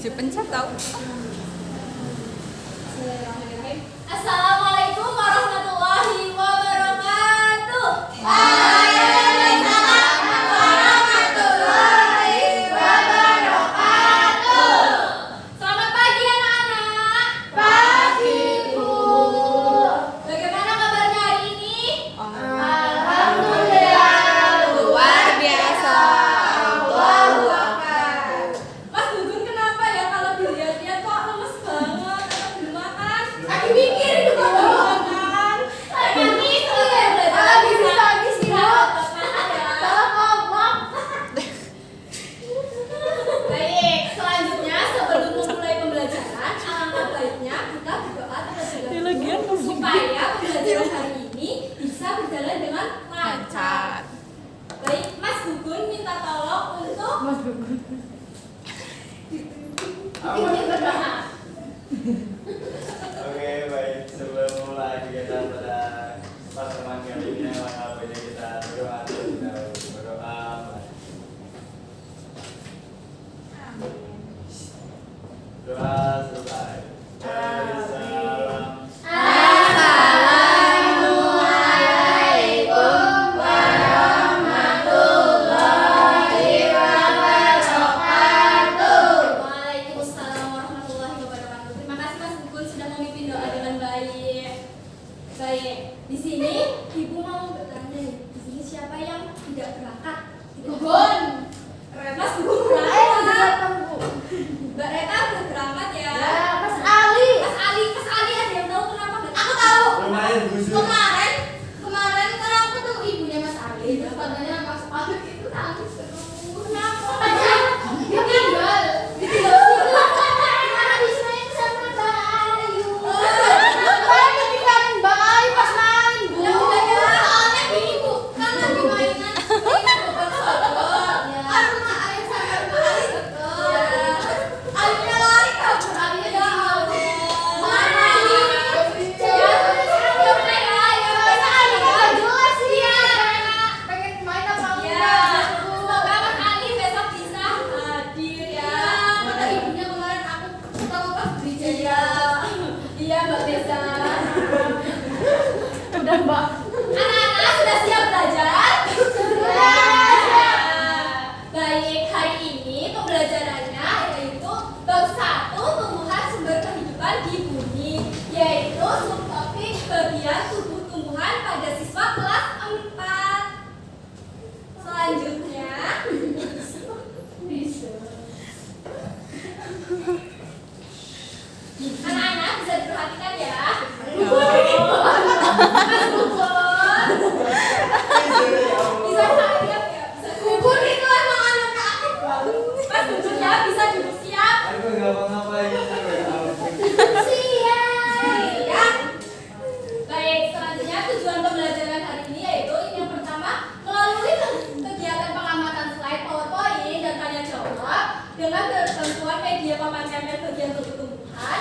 Dipencet tau. Assalamualaikum warahmatullahi wabarakatuh. Waalaikumsalam warahmatullahi wabarakatuh. Selamat pagi anak-anak. Pagi, Bu. Bagaimana kabarnya hari ini? Alhamdulillah Luar biasa. Allahu Akbar. Mas Gugun kenapa ya kalau dilihat-lihat kok lemes banget? Atau belum makan? Lagi mikir juga belum makan. Kami selesai belajar. Habis Istirahat, makan ya. ngomong. Baik, selanjutnya sebelum memulai pembelajaran, alangkah baiknya kita berdoa terlebih dahulu supaya pembelajaran hari ini bisa berjalan dengan lancar. Baik, Mas Gugun minta tolong untuk dipimpin berdoa. Oke, baik. Sebelum mulai kegiatan pada pertemuan kali ini, maka baiknya kita berdoa terlebih dahulu. Berdoa. Doa selesai. Salam. Assalamualaikum warahmatullahi wabarakatuh. Waalaikumsalam warahmatullahi wabarakatuh. Terima kasih Mas Gugun sudah memimpin doa dengan baik. Baik, di sini Ibu mau bertanya. Di sini siapa yang tidak berangkat? Gugun. Mas Gugun berangkat. Mbak Reta udah berangkat ya. Mas Ali. Mas Ali ada yang tahu kenapa nggak? Aku tahu. Lumayan busuk. Kemarin kan aku ketemu ibunya Mas Ali. Terus katanya Mas Ali itu nangis terus. Kenapa? Ditinggal. Gimana disayang sama Mbak Ayu? Saya ketinggalan Mbak Ayu pas main, Bu. Ya udah ya. Soalnya gini Bu, kan lagi mainan ini bukan sodor. Kan rumah Ayu sama Mbak Ali deket. Ayunya lari kabur, Ayunya tinggal. Mana ini? Ya udah ya, ya Masa Ali nggak jelas sih? Iya. Pengen main apa Ya, enggak? semoga Mas Ali besok bisa hadir ya. Kata ibunya kemarin aku ketemu pas gereja. Iya Mbak Desa. Udah, Mbak. Anak-anak sudah siap belajar? Baik, hari ini pembelajarannya yaitu bab 1 tumbuhan sumber kehidupan di bumi, yaitu subtopik bagian tubuh tumbuhan pada siswa kelas 4. Selanjutnya anak-anak bisa diperhatikan ya. Mas Gugun. Bisa siap ya? Bisa Gugun itu emang anak aktif banget. Mas Gugun ya bisa duduk siap. Aku nggak mau ngapain. Siap. Baik, selanjutnya tujuan pembelajaran hari ini yaitu yang pertama melalui kegiatan pengamatan slide PowerPoint dan tanya jawab dengan bantuan media papan tempel bagian tubuh tumbuhan.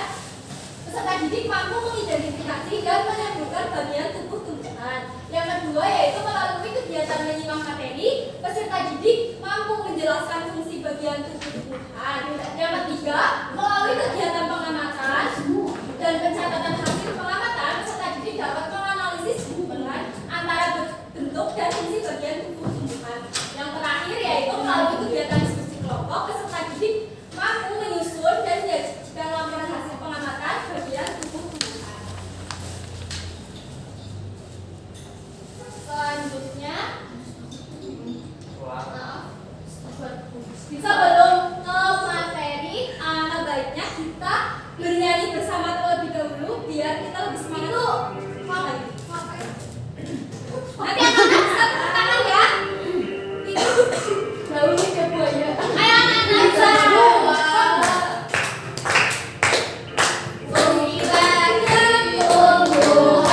Peserta didik mampu mengidentifikasi dan menyebutkan bagian tubuh tumbuhan. Yang kedua yaitu melalui kegiatan menyimak materi, peserta didik mampu menjelaskan fungsi bagian tubuh tumbuhan. Yang ketiga, melalui kegiatan pengamatan dan pencatatan hasil pengamatan, peserta didik dapat menganalisis hubungan antara bentuk dan fungsi bagian tubuh tumbuhan. Yang terakhir yaitu melalui kegiatan diskusi kelompok, peserta didik mampu menyusun dan menyajikan laporan hasil pengamatan bagian tubuh tumbuhan. Selanjutnya, sebelum ke materi, alangkah baiknya kita bernyanyi bersama terlebih dahulu biar kita lebih semangat. Nanti anak-anak bisa tepuk tangan ya. Daunnya kayak buaya. Ayo anak-anak bisa. Bumi bagian tumbuhan,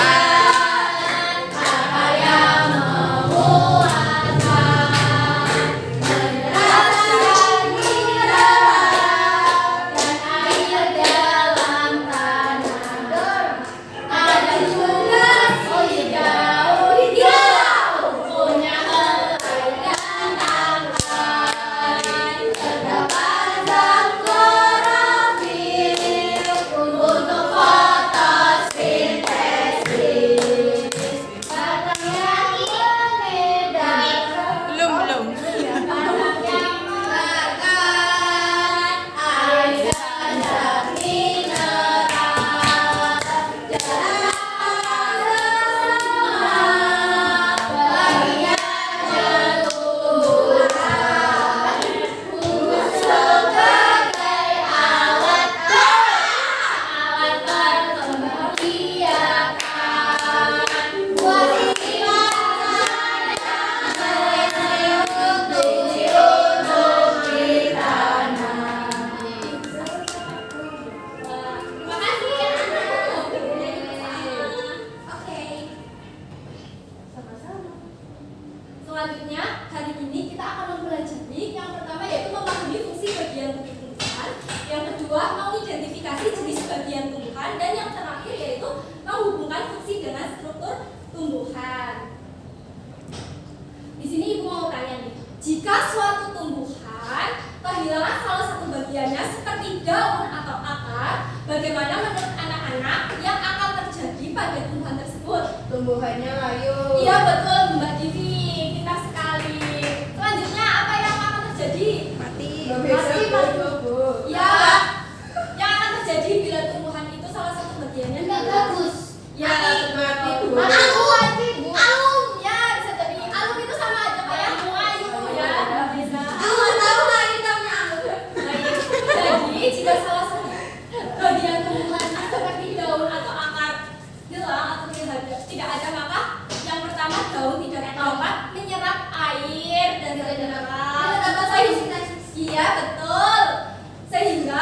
apa yang memuatkan, menyerapkan mineral dan air dalam tanah. Bagaimana menurut anak-anak yang akan terjadi pada tumbuhan tersebut? Tumbuhannya layu. Iya betul Mbak Divi, pintar sekali. Selanjutnya apa yang akan terjadi? Mati. Mati, Bu, Bu. Ya, yang akan terjadi bila tumbuhan itu salah satu bagiannya Nggak bagus. Ya, Mati, Bu. Mati, Bu. Alum, ya bisa jadi. Alum itu sama aja kayak ayu, ya, Mbak Reza. Tahu nggak ini namanya alum? Baik. Jadi jika salah satu bagian tumbuhan seperti daun atau akar hilang atau tidak ada, maka yang pertama daun tidak dapat menyerap air dan mineral. Iya betul. Sehingga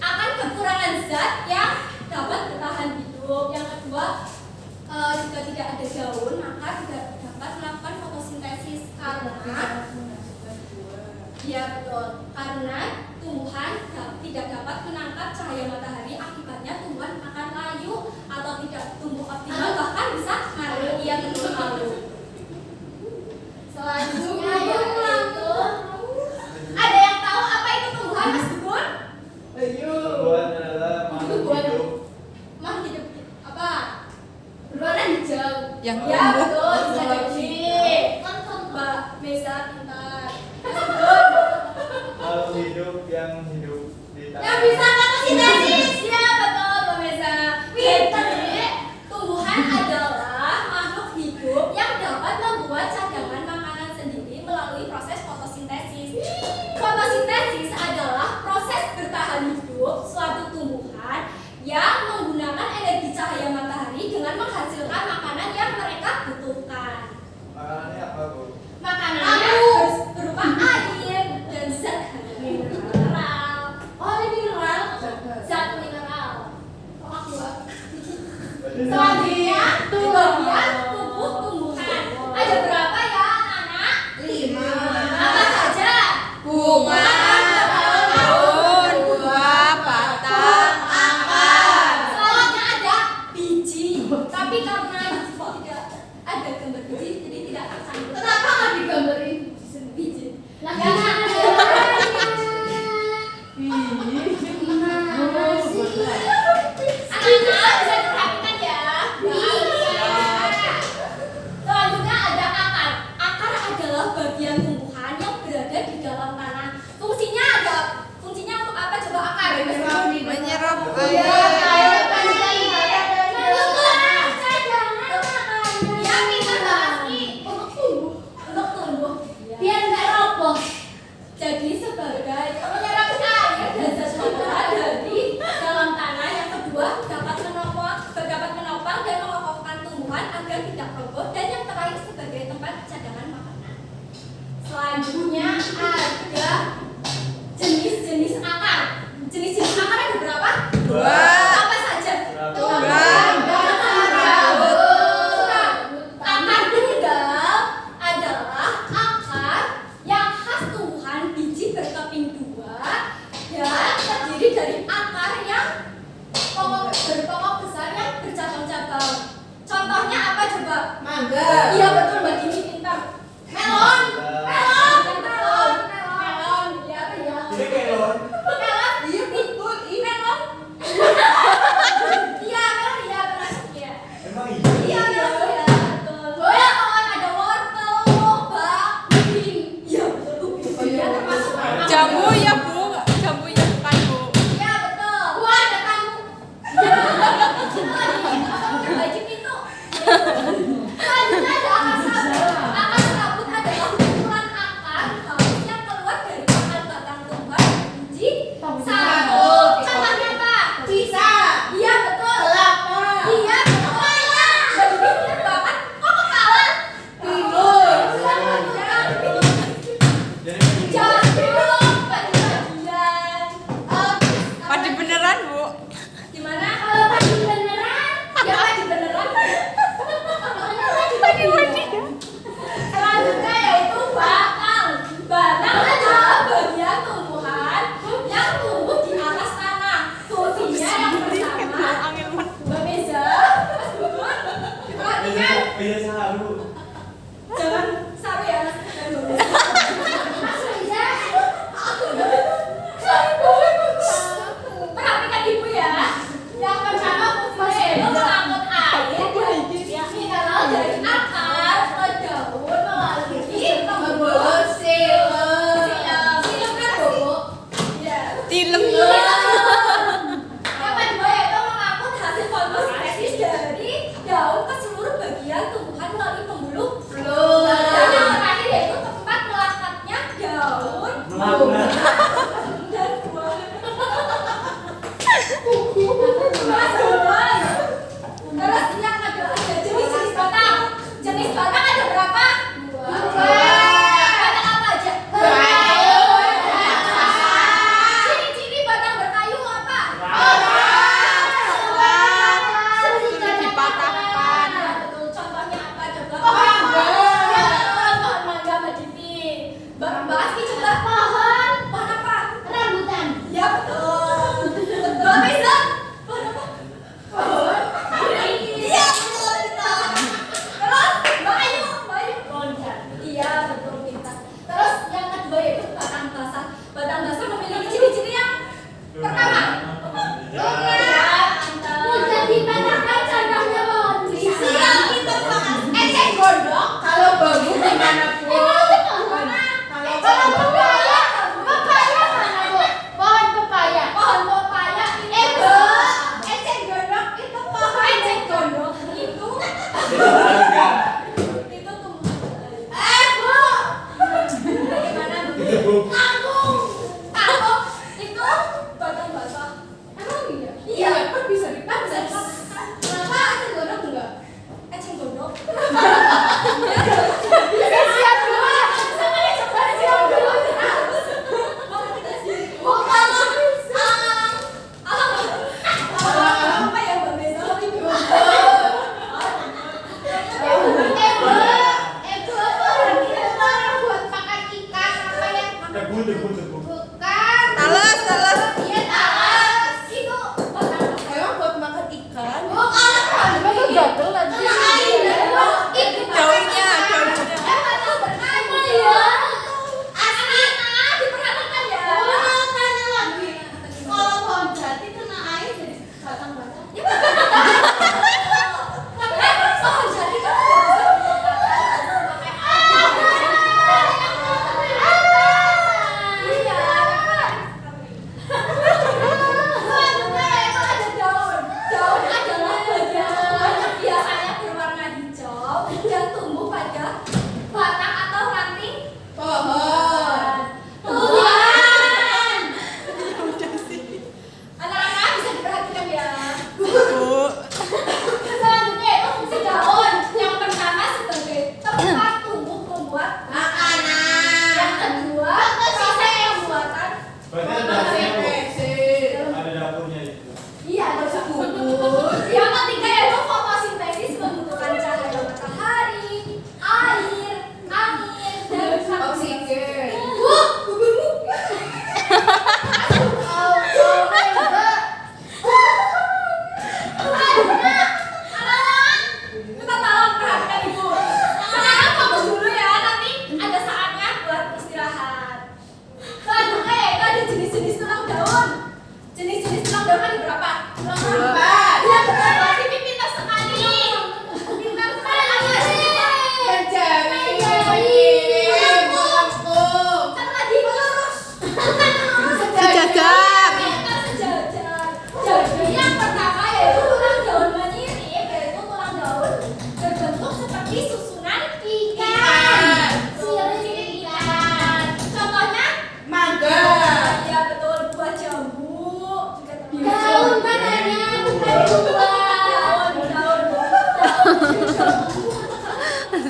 akan kekurangan zat yang dapat bertahan hidup. Yang kedua, jika tidak ada daun maka tidak dapat melakukan fotosintesis karena iya betul. Karena tumbuhan tidak dapat menangkap cahaya matahari, akibatnya tumbuhan akan layu atau tidak tumbuh optimal, bahkan bisa mati. Iya betul layu. Selanjutnya yaitu ada yang tahu apa itu tumbuhan Mas Gun? Tumbuhan adalah makhluk hidup. Makhluk hidup apa? Berwarna hijau. Yang Ya tumbuh. betul bisa jadi. Mbak Mesa pintar. Mas Gun. Makhluk hidup yang hidup di tanah. Yang bisa fotosintesis. Ya betul Mbak Mesa. Jadi tumbuhan adalah makhluk hidup yang dapat membuat cadangan makanan sendiri melalui proses fotosintesis. Fotosintesis adalah proses bertahan hidup suatu tumbuhan yang menggunakan energi cahaya matahari dengan menghasilkan makanan yang mereka butuhkan. Makanannya apa, Bu? Makanannya berupa air dan zat mineral. Oh, ini mineral. Zat mineral. Oh, aku. Berarti Selanjutnya di bagian tubuh tumbuhan. Ada berapa ya anak-anak? 5. Apa saja? Bunga, daun, buah, batang, akar. Selanjutnya ada biji. Tapi karena tidak ada gambar biji, jadi tidak tercantum. Kenapa nggak digambarin? Biji. Lah, Ya, kan ada. anak-anak bisa diperhatikan ya. Selanjutnya ada akar. Akar adalah bagian tumbuhan yang berada di dalam tanah. Fungsinya untuk apa coba akar? Menyerap Ya, air. Ya, pintar banget. Untuk tumbuh. Biar nggak roboh. Jadi sebagai penyerap air dan zat mineral dari dalam tanah. Yang kedua dapat menopang dan mengokohkan tumbuhan agar tidak roboh. Dan yang terakhir sebagai tempat cadangan makanan. Selanjutnya ada jenis-jenis akar. Jenis-jenis akar ada berapa? Dua. Apa saja? Tunggal. Akar tunggal adalah akar yang khas tumbuhan biji berkeping dua dan terdiri dari akar yang berpokok besar yang bercabang-cabang. Contohnya apa coba? Mangga. Iya betul Mbak Dini pintar. Melon. Iya apa ya? Ini kelon. Melon. Iya betul. Melon. Iya melon iya termasuk ya. Emang iya? Iya melon ya betul. Melon ada wortel, lobak, ubin. Iya betul ubin. Iya termasuk. Jambu ya, Bu. Jambu ya bukan, Bu. Iya betul. Wah ada kamu. Perbaiki pintu. Selanjutnya ada akar serabut. Akar serabut adalah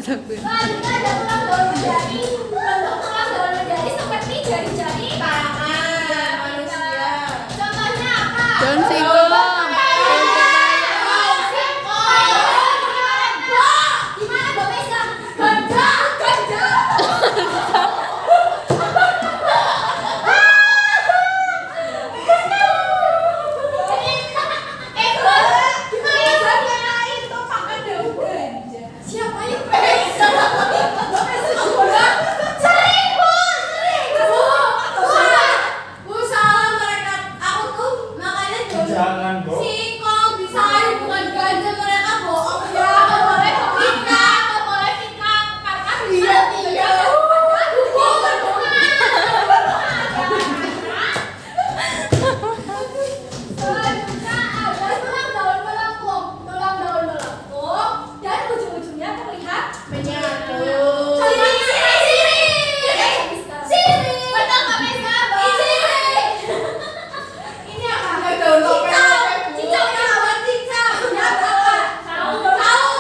Selanjutnya ada tulang daun menjadi. Bentuk tulang daun menjadi seperti jari-jari Tangan manusia. Contohnya apa? Daun singkong. Gimana Mbak Mesa? Gajah. Siapa yang Mesa? Mbak Mesa bola. Salah mereka. Aku tuh makanya Jangan, Bo. singkong disayur bukan gajah, mereka bohong ya. Nggak boleh fitnah, nggak boleh fitnah. Karena iya. Selanjutnya ada tulang daun melengkung. Tulang daun melengkung dan ujung-ujungnya terlihat Menyatu. Siri. Betul Mbak Mesa, Mbak. Ini apa? Ada daun Cicau. topeng. Cicau ini apa? Cicau. Ini apa? Tahu.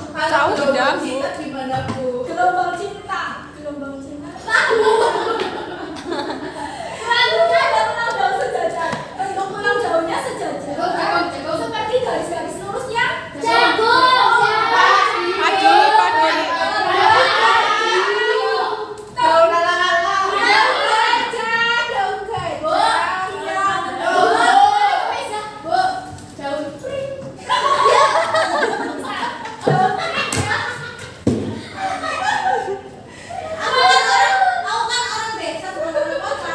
Kalau Tahu tidak, Bu? cinta gimana, Bu? Gelombang cinta. Selanjutnya ada tulang daun sejajar. Bentuk tulang daunnya sejajar. Seperti garis-garis lurus yang jagung. Padi. Daun alang-alang. Daun gajah. Daun gajah. Iya. Bu, daun pring. Daun pring. Aku kan orang desa bukan orang kota.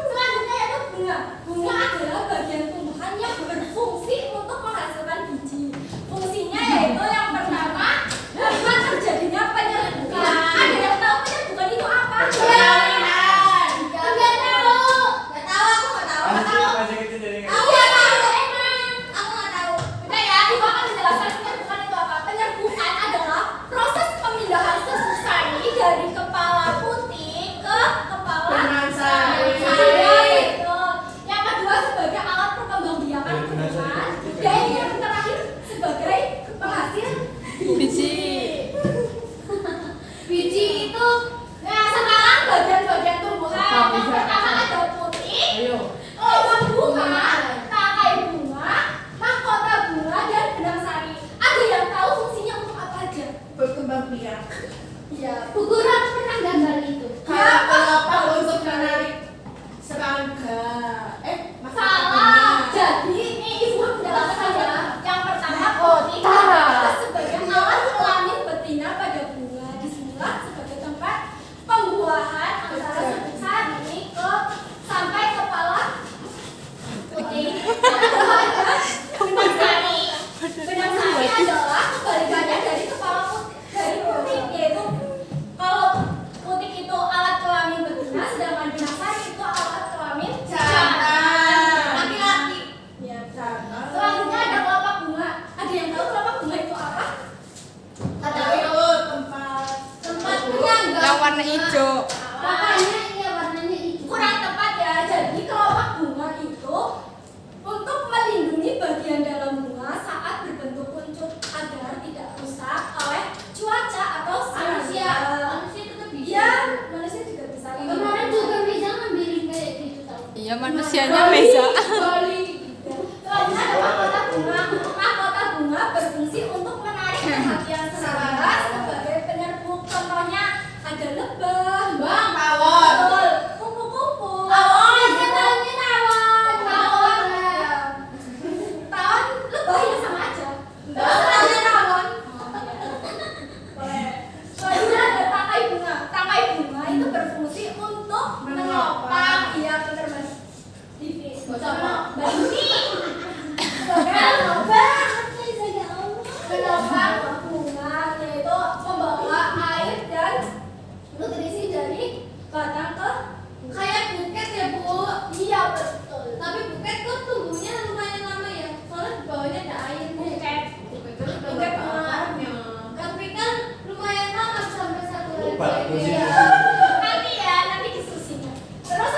Selanjutnya yaitu bunga. Bunga adalah bagian tumbuhan yang berfungsi untuk menghasilkan biji. Fungsinya yaitu yang pertama, membuat terjadinya penyerbukan. Ada yang tahu penyerbukan itu apa? Jalinan. Nggak tahu. Nggak tahu, aku nggak tahu. Nggak tahu. Masih kecil jadi nggak Aku nggak tahu, emang. Aku nggak tahu. Udah ya, Ibu akan menjelaskan penyerbukan itu apa. Penyerbukan adalah proses pemindahan susu sari dari kepala putih ke kepala Benang sari. Betul. Yang kedua sebagai alat perkembangbiakan Benang sari. tumbuhan. Dan yang terakhir sebagai penghasil Biji. biji itu. Nah, sekarang bagian-bagian tumbuhan. Yang pertama ada putih, Ayo. lubang bunga, tangkai bunga, mahkota bunga, dan benang sari. Ada yang tahu fungsinya untuk apa aja? Berkembang biak. Iya. Bu Guru aku pernah gambar itu. Kenapa untuk menarik serangga? Salah. Jadi ini Ibu menjelaskan ya. Yang pertama putih adalah sebagai alat kelamin betina pada bunga. Disinilah sebagai tempat pembuahan antara serbuk sari ke sampai kepala putih. Benang sari. Benang sari adalah kebalikannya dari kepala putih, dari putih, yaitu kalau putih itu alat kelamin betina, sedangkan benang sari itu alat kelamin jantan. Laki-laki. Ya. Selanjutnya ada kelopak bunga. Ada yang tahu kelopak bunga itu apa? Tempat penyangga. Yang warna hijau. Makanya ini warnanya hijau. Kurang tepat ya. Jadi kelopak bunga itu untuk melindungi bagian dalam bunga saat berbentuk kuncup agar tidak rusak oleh cuaca atau Manusia. manusia tetap bisa. Iya, manusia juga bisa. Kemarin juga bisa ngambilin kayak gitu tahu. Iya, manusianya Mesa. Selanjutnya ada mahkota bunga. Mahkota bunga berfungsi untuk menarik perhatian serangga sebagai penyerbukan. Contohnya ada lebah, Bang, tawon. betul, kupu-kupu, Tawon, setannya tawon. tawon, tawon, lebah ya sama aja. Setannya tawon. Boleh. Selanjutnya ada tangkai bunga. Tangkai bunga itu berfungsi untuk menopang. Iya benar Mas. Divi. Siapa? Mbak Dini. Sebagai menopang bunga, yaitu membawa air dan nutrisi dari batang ke Kayak buket ya, Bu. iya betul. Tapi buket kok tumbuhnya lumayan lama ya. Soalnya di bawahnya ada air. Buket. Buket akarnya. Tapi kan lumayan lama sampai 1 Lupa, hari. kursi. Nanti ya, nanti diskusinya. Terus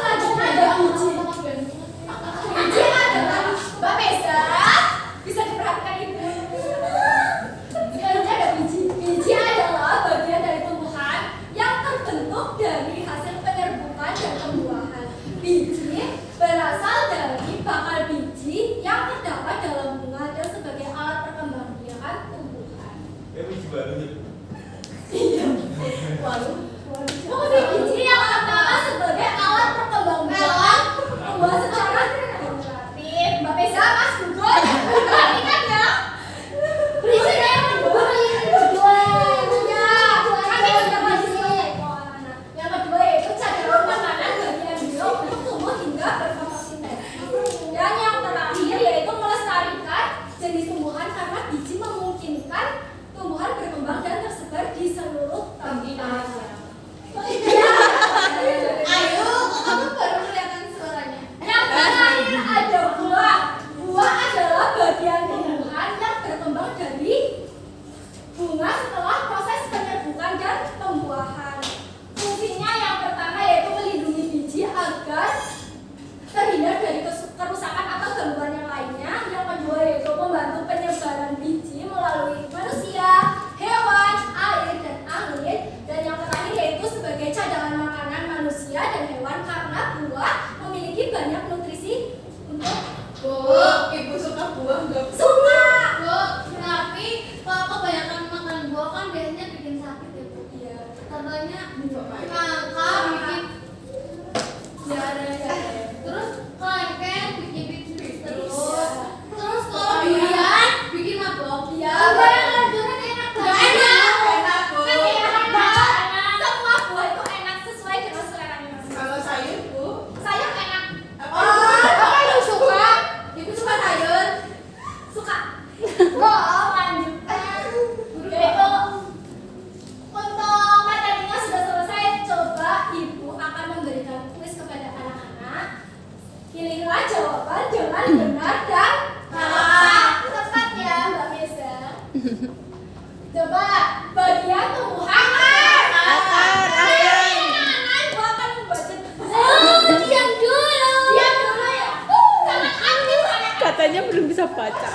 baca.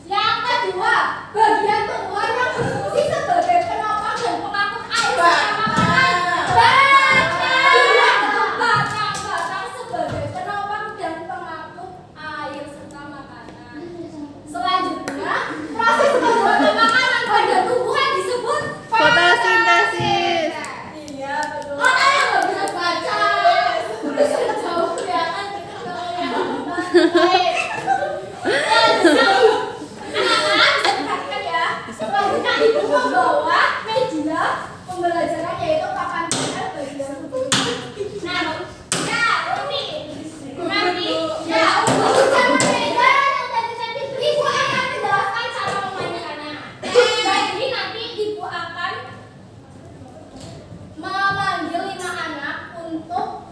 Yang kedua, bagian tumbuhan yang berfungsi sebagai penopang dan pengangkut air serta makanan. Batang sebagai penopang dan pengangkut air serta makanan. Selanjutnya, proses pembuatan makanan pada tumbuhan disebut Fotosintesis. Iya, betul. Mana yang nggak bisa baca? Udah sudah jauh ya kan? Baik. Anak-anak bisa diperhatikan ya. Selanjutnya ibu membawa media pembelajaran yaitu papan panel bagian tubuh. Nah, ya, Rumi. Nanti, ya, untuk zaman beda yang tadi ibu akan menjelaskan cara memainkannya. Jadi nanti ibu akan memanggil 5 anak untuk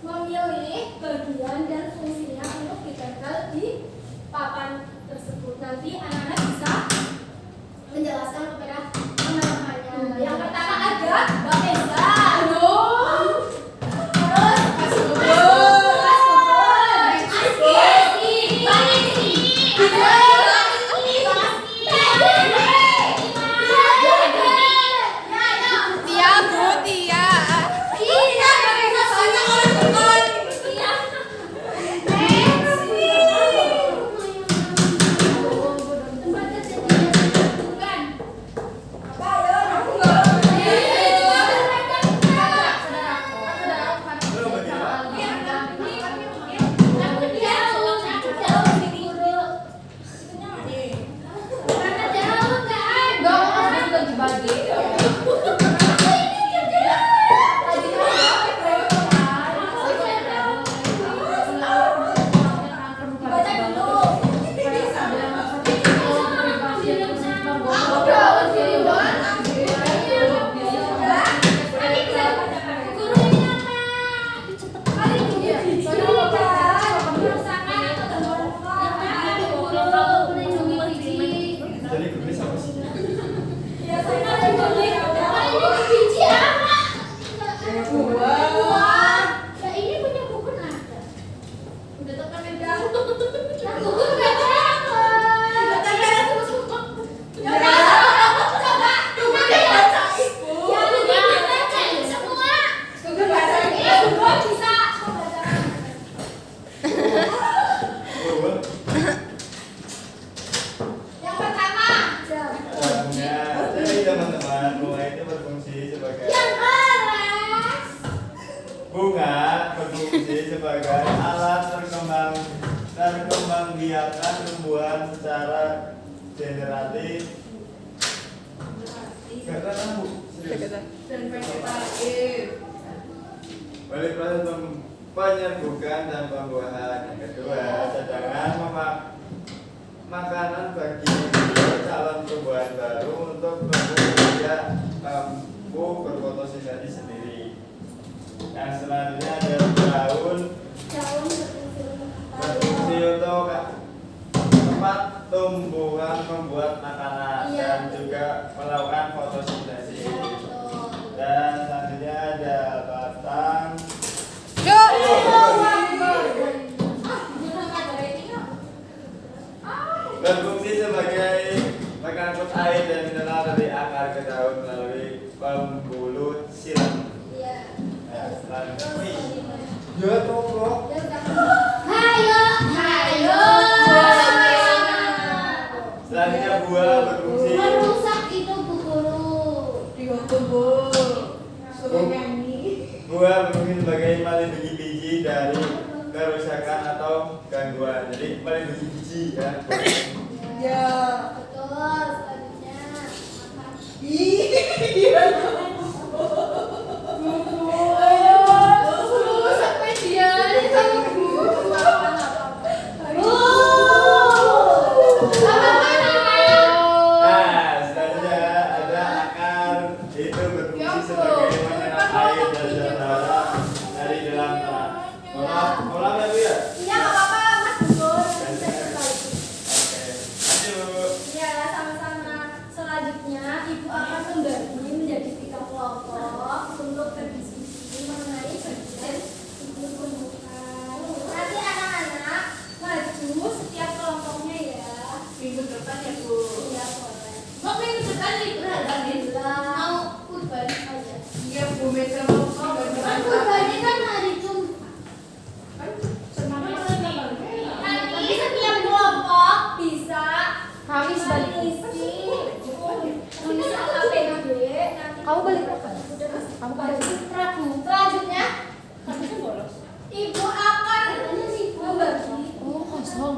memilih bagian dan fungsinya untuk ditempel di papan tersebut. Nanti anak-anak bisa menjelaskan kepada teman-temannya. Yang pertama ada Mbak Eza. Halo. Terus Mas Bubun. Aski. Mbak Nisi. Tia, Bu, Tia. Jadi gue sama sih. Yang pertama, Jadi teman-teman, bunga itu berfungsi sebagai yang keras. bunga berfungsi sebagai alat terkembangbiakan tumbuhan secara generatif. Gak kan Bu? Serius? Dan vegetatif. Balik proses penyerbukan dan pembuahan. Yang kedua, cadangan makanan bagi calon tumbuhan baru untuk tumbuh tidak mampu berfotosintesis sendiri. Yang selanjutnya ada daun berfungsi untuk tempat tumbuhan membuat makanan dan juga melakukan fotosintesis. Dan selanjutnya ada batang berfungsi sebagai pengangkut air dan mineral dari akar ke daun melalui pembuluh silang. Nah, selanjutnya, ya tokoh. Selanjutnya buah berfungsi Merusak itu Bu Guru. buah berfungsi sebagai melindungi biji dari kerusakan atau gangguan. Jadi melindungi biji ya. Ya. Betul, selanjutnya makan. Sampai dia sama Bu. Nah, selanjutnya ada akar, itu berfungsi sebagai menyerap air dan cairan dari dalam tanah. Ulang ya Bu ya? Iya, nggak apa-apa Mas Bubun. Bisa diperbaiki. Oke, lanjut. Ya, sama-sama. Selanjutnya Ibu akan membagi Kamu balik. Kamu balik. Selanjutnya, ibu akan membagi. Oh, kosong.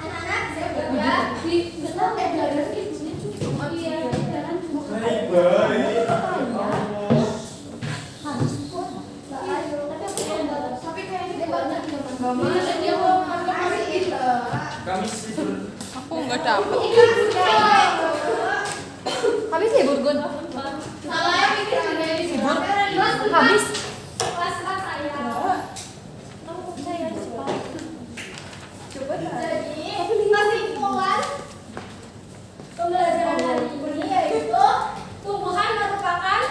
Anak-anak saya berbagi. Kami sibuk. Aku nggak dapet. Habis ya Burgun? Habis. Kelas-kelas saya. Jadi, kesimpulan pembelajaran hari ini yaitu tumbuhan merupakan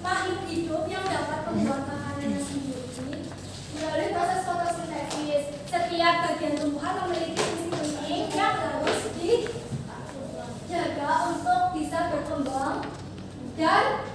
makhluk hidup yang dapat membuat makanannya sendiri melalui proses fotosintesis. Setiap bagian tumbuhan memiliki fungsi penting yang harus dijaga untuk bisa berkembang dan